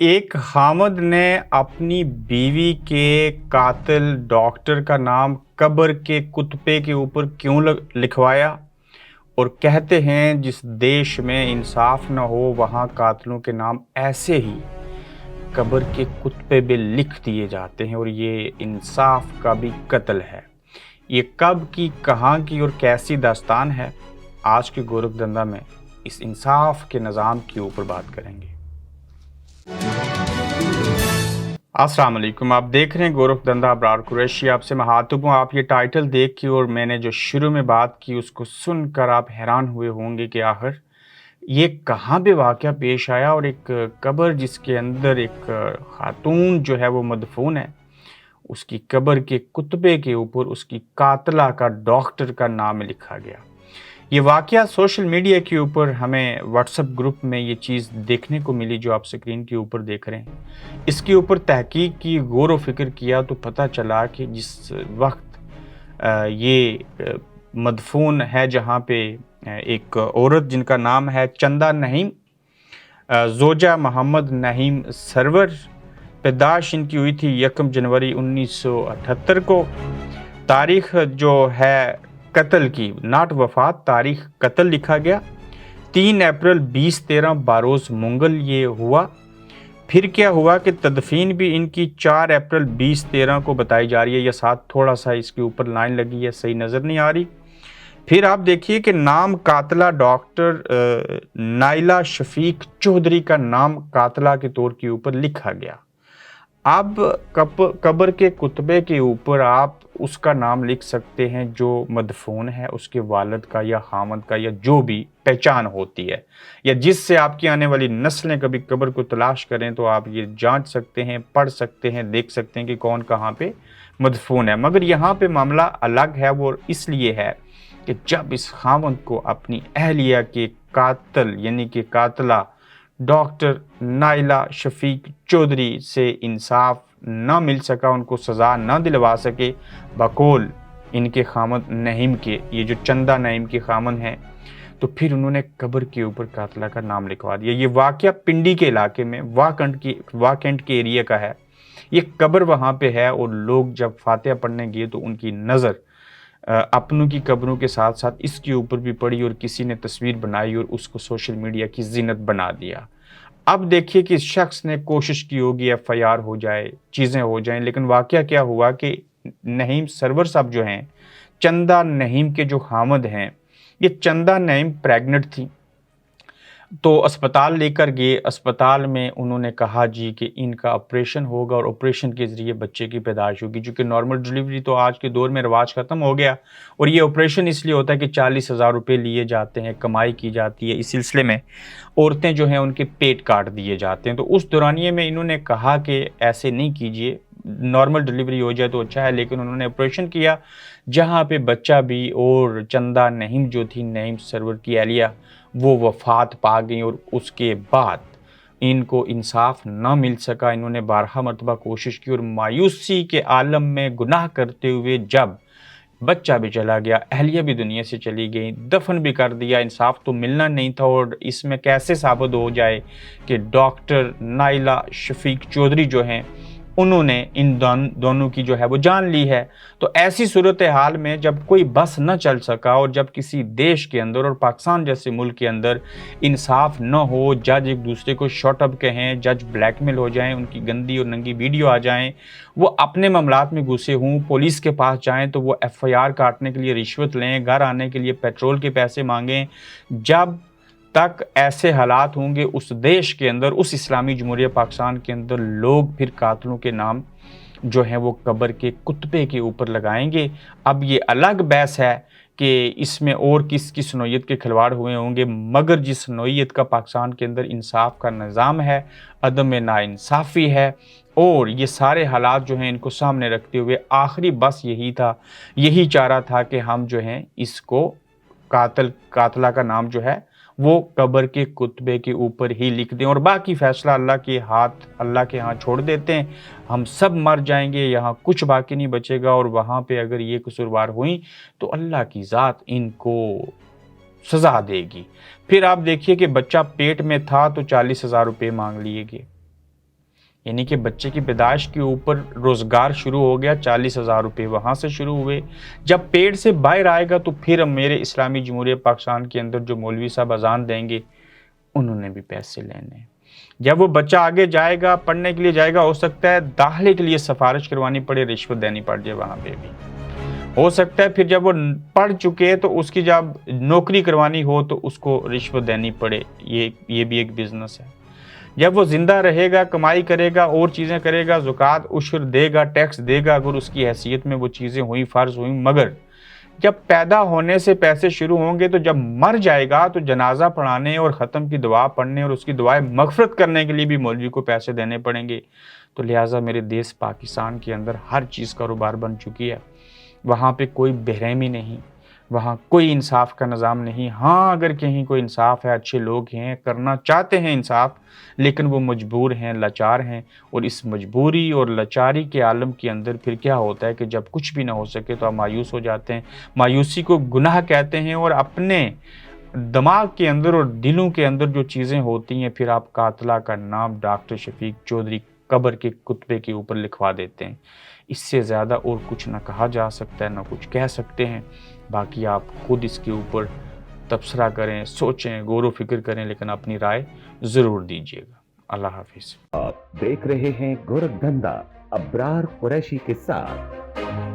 ایک حامد نے اپنی بیوی کے قاتل ڈاکٹر کا نام قبر کے کتبے کے اوپر کیوں لکھوایا؟ اور کہتے ہیں جس دیش میں انصاف نہ ہو وہاں قاتلوں کے نام ایسے ہی قبر کے کتبے پہ لکھ دیے جاتے ہیں، اور یہ انصاف کا بھی قتل ہے۔ یہ کب کی، کہاں کی اور کیسی داستان ہے؟ آج کے گورکھ دھندا میں اس انصاف کے نظام کے اوپر بات کریں گے۔ السلام علیکم، آپ دیکھ رہے ہیں گورکھ دھندا ابرار قریشی۔ آپ سے مخاطب ہوں۔ آپ یہ ٹائٹل دیکھ کے اور میں نے جو شروع میں بات کی اس کو سن کر آپ حیران ہوئے ہوں گے کہ آخر یہ کہاں پہ واقعہ پیش آیا، اور ایک قبر جس کے اندر ایک خاتون جو ہے وہ مدفون ہے، اس کی قبر کے کتبے کے اوپر اس کی قاتلہ کا ڈاکٹر کا نام لکھا گیا۔ یہ واقعہ سوشل میڈیا کے اوپر ہمیں واٹس ایپ گروپ میں یہ چیز دیکھنے کو ملی جو آپ سکرین کے اوپر دیکھ رہے ہیں۔ اس کے اوپر تحقیق کی، غور و فکر کیا تو پتہ چلا کہ جس وقت یہ مدفون ہے جہاں پہ ایک عورت جن کا نام ہے چندہ نعیم، زوجہ محمد نعیم سرور، پیدائش ان کی ہوئی تھی 1 جنوری 1978 کو۔ تاریخ جو ہے قتل کی، ناٹ وفات، تاریخ قتل لکھا گیا 3 اپریل 2013 باروز منگل یہ ہوا۔ پھر کیا ہوا کہ تدفین بھی ان کی 4 اپریل 2013 کو بتائی جا رہی ہے، یا ساتھ تھوڑا سا اس کے اوپر لائن لگی ہے، صحیح نظر نہیں آ رہی۔ پھر آپ دیکھیے کہ نام قاتلہ ڈاکٹر نائلہ شفیق چودھری کا نام قاتلہ کے طور کے اوپر لکھا گیا۔ اب قبر کے کتبے کے اوپر آپ اس کا نام لکھ سکتے ہیں جو مدفون ہے، اس کے والد کا یا حامد کا، یا جو بھی پہچان ہوتی ہے، یا جس سے آپ کی آنے والی نسلیں کبھی قبر کو تلاش کریں تو آپ یہ جانچ سکتے ہیں، پڑھ سکتے ہیں، دیکھ سکتے ہیں کہ کون کہاں پہ مدفون ہے۔ مگر یہاں پہ معاملہ الگ ہے، وہ اس لیے ہے کہ جب اس خاوند کو اپنی اہلیہ کے قاتل یعنی کہ قاتلہ ڈاکٹر نائلہ شفیق چودھری سے انصاف نہ مل سکا، ان کو سزا نہ دلوا سکے بقول ان کے خامد نعیم کے، یہ جو چندہ نعیم کے خامد ہیں، تو پھر انہوں نے قبر کے اوپر قاتلہ کا نام لکھوا دیا۔ یہ واقعہ پنڈی کے علاقے میں واکنڈ کے ایریا کا ہے۔ یہ قبر وہاں پہ ہے، اور لوگ جب فاتحہ پڑھنے گئے تو ان کی نظر اپنوں کی قبروں کے ساتھ ساتھ اس کے اوپر بھی پڑی، اور کسی نے تصویر بنائی اور اس کو سوشل میڈیا کی زینت بنا دیا۔ اب دیکھیے کہ اس شخص نے کوشش کی ہوگی FIR ہو جائے، چیزیں ہو جائیں، لیکن واقعہ کیا ہوا کہ نعیم سرور صاحب جو ہیں، چندہ نعیم کے جو حامد ہیں، یہ چندہ نعیم پریگننٹ تھی، تو اسپتال لے کر گئے۔ اسپتال میں انہوں نے کہا جی کہ ان کا آپریشن ہوگا، اور آپریشن کے ذریعے بچے کی پیدائش ہوگی، چونکہ نارمل ڈیلیوری تو آج کے دور میں رواج ختم ہو گیا، اور یہ آپریشن اس لیے ہوتا ہے کہ 40,000 روپے لیے جاتے ہیں، کمائی کی جاتی ہے، اس سلسلے میں عورتیں جو ہیں ان کے پیٹ کاٹ دیے جاتے ہیں۔ تو اس دورانیے میں انہوں نے کہا کہ ایسے نہیں کیجئے، نارمل ڈیلیوری ہو جائے تو اچھا ہے، لیکن انہوں نے آپریشن کیا جہاں پہ بچہ بھی، اور چندہ نعیم جو تھی نعیم سرور کی اہلیہ، وہ وفات پا گئیں، اور اس کے بعد ان کو انصاف نہ مل سکا۔ انہوں نے 12 مرتبہ کوشش کی، اور مایوسی کے عالم میں گناہ کرتے ہوئے جب بچہ بھی چلا گیا، اہلیہ بھی دنیا سے چلی گئی، دفن بھی کر دیا، انصاف تو ملنا نہیں تھا۔ اور اس میں کیسے ثابت ہو جائے کہ ڈاکٹر نائلہ شفیق چودھری جو ہیں انہوں نے ان دونوں کی جو ہے وہ جان لی ہے۔ تو ایسی صورتحال میں جب کوئی بس نہ چل سکا، اور جب کسی دیش کے اندر اور پاکستان جیسے ملک کے اندر انصاف نہ ہو، جج ایک دوسرے کو شاٹ اپ کہیں، جج بلیک میل ہو جائیں، ان کی گندی اور ننگی ویڈیو آ جائیں، وہ اپنے معاملات میں گھسے ہوں، پولیس کے پاس جائیں تو وہ FIR کاٹنے کے لیے رشوت لیں، گھر آنے کے لیے پیٹرول کے پیسے مانگیں، جب تک ایسے حالات ہوں گے اس دیش کے اندر، اس اسلامی جمہوریہ پاکستان کے اندر، لوگ پھر قاتلوں کے نام جو ہیں وہ قبر کے کتبے کے اوپر لگائیں گے۔ اب یہ الگ بحث ہے کہ اس میں اور کس کس نوعیت کے کھلواڑ ہوئے ہوں گے، مگر جس نوعیت کا پاکستان کے اندر انصاف کا نظام ہے، عدم ناانصافی ہے، اور یہ سارے حالات جو ہیں ان کو سامنے رکھتے ہوئے آخری بس یہی چارہ تھا کہ ہم جو ہیں اس کو قاتلہ کا نام جو ہے وہ قبر کے کتبے کے اوپر ہی لکھ دیں، اور باقی فیصلہ اللہ کے ہاں چھوڑ دیتے ہیں۔ ہم سب مر جائیں گے، یہاں کچھ باقی نہیں بچے گا، اور وہاں پہ اگر یہ قصوروار ہوئیں تو اللہ کی ذات ان کو سزا دے گی۔ پھر آپ دیکھیے کہ بچہ پیٹ میں تھا تو 40,000 روپے مانگ لیے گئے، یعنی کہ بچے کی پیدائش کے اوپر روزگار شروع ہو گیا، 40,000 روپے وہاں سے شروع ہوئے. جب پیٹ سے باہر آئے گا تو پھر میرے اسلامی جمہوریہ پاکستان کے اندر جو مولوی صاحب اذان دیں گے انہوں نے بھی پیسے لینے ہیں. جب وہ بچہ آگے جائے گا، پڑھنے کے لیے جائے گا، ہو سکتا ہے داخلے کے لیے سفارش کروانی پڑے، رشوت دینی پڑ جائے وہاں پہ بھی. ہو سکتا ہے پھر جب وہ پڑھ چکے تو اس کی جب نوکری کروانی ہو تو اس کو رشوت دینی پڑے. یہ بھی ایک بزنس ہے. جب وہ زندہ رہے گا، کمائی کرے گا، اور چیزیں کرے گا، زکوٰۃ عشر دے گا، ٹیکس دے گا اگر اس کی حیثیت میں وہ چیزیں ہوئیں، فرض ہوئیں. مگر جب پیدا ہونے سے پیسے شروع ہوں گے تو جب مر جائے گا تو جنازہ پڑھانے اور ختم کی دعا پڑھنے اور اس کی دعائیں مغفرت کرنے کے لیے بھی مولوی کو پیسے دینے پڑیں گے. تو لہٰذا میرے دیس پاکستان کے اندر ہر چیز کاروبار بن چکی ہے. وہاں پہ کوئی بہرحمی نہیں، وہاں کوئی انصاف کا نظام نہیں. ہاں اگر کہیں کوئی انصاف ہے، اچھے لوگ ہیں، کرنا چاہتے ہیں انصاف، لیکن وہ مجبور ہیں، لاچار ہیں. اور اس مجبوری اور لاچاری کے عالم کے اندر پھر کیا ہوتا ہے کہ جب کچھ بھی نہ ہو سکے تو آپ مایوس ہو جاتے ہیں. مایوسی کو گناہ کہتے ہیں، اور اپنے دماغ کے اندر اور دلوں کے اندر جو چیزیں ہوتی ہیں پھر آپ قاتلہ کا نام ڈاکٹر شفیق چودھری قبر کے کتبے کے اوپر لکھوا دیتے ہیں. اس سے زیادہ اور کچھ نہ کہا جا سکتا ہے، نہ کچھ کہہ سکتے ہیں. باقی آپ خود اس کے اوپر تبصرہ کریں، سوچیں، غور و فکر کریں، لیکن اپنی رائے ضرور دیجیے گا. اللہ حافظ. آپ دیکھ رہے ہیں گورکھ دھندا ابرار قریشی کے ساتھ.